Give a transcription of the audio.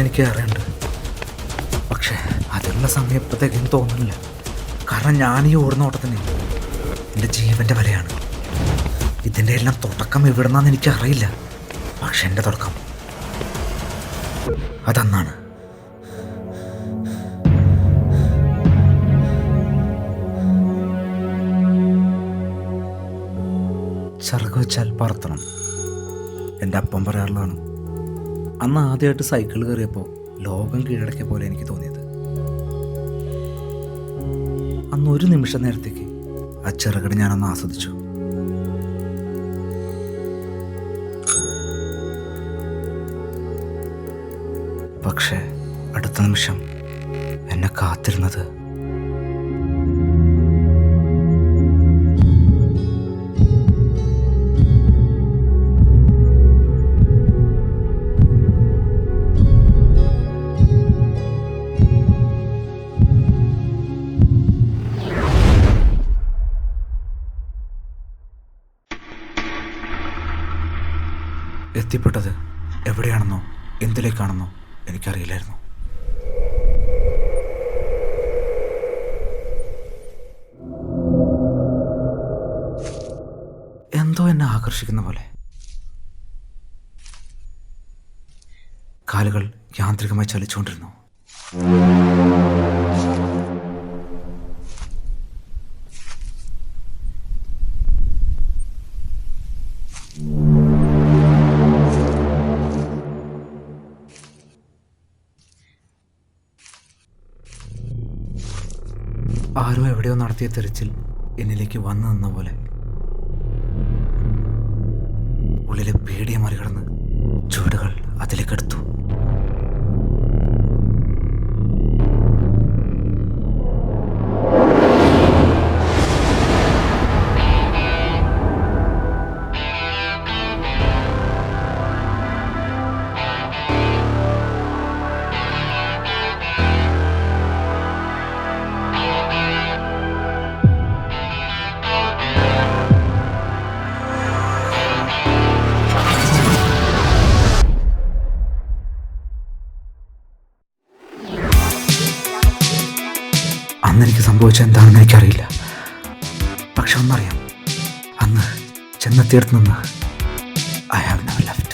എനിക്ക് അറിയണ്ട്. പക്ഷേ അതിനുള്ള സമയം ഇപ്പോഴത്തേക്കും തോന്നുന്നില്ല. കാരണം ഞാൻ ഈ ഓടുന്ന ഓട്ടത്തിന് എൻ്റെ ജീവൻ്റെ വിലയാണ്. ഇതിൻ്റെ എല്ലാം തുടക്കം എവിടുന്നാന്ന് എനിക്കറിയില്ല. പക്ഷെ എൻ്റെ തുടക്കം അതന്നാണ്. ചിറക് വെച്ചാൽ പറത്തണം. എൻ്റെ അപ്പം പറയാറുള്ളതാണ്. അന്ന് ആദ്യമായിട്ട് സൈക്കിൾ കയറിയപ്പോൾ ലോകം കീഴടക്കിയ പോലെ എനിക്ക് തോന്നിയത്. അന്ന് ഒരു നിമിഷ നേരത്തേക്ക് ആ ചിറകട് ഞാനൊന്ന് ആസ്വദിച്ചു. പക്ഷേ അടുത്ത നിമിഷം എന്നെ കാത്തിരുന്നത് എത്തിപ്പെട്ടത് എവിടെയാണെന്നോ എന്തിലേക്കാണെന്നോ എനിക്കറിയില്ലായിരുന്നു. എന്തോ എന്നെ ആകർഷിക്കുന്ന പോലെ കാലുകൾ യാന്ത്രികമായി ചലിച്ചുകൊണ്ടിരുന്നു. ആരോ എവിടെയോ നടത്തിയ തെരച്ചിൽ എന്നിലേക്ക് വന്നു നിന്ന പോലെ ഉള്ളിലെ പേടിയെ മറികടന്ന് ചുവടുകൾ അതിലേക്കെടുത്തു. അന്ന് എനിക്ക് സംഭവിച്ച എന്താണെന്ന് എനിക്കറിയില്ല. പക്ഷെ ഒന്നറിയാം, അന്ന് ചെന്നെത്തിയിടത്ത് നിന്ന് I have never left.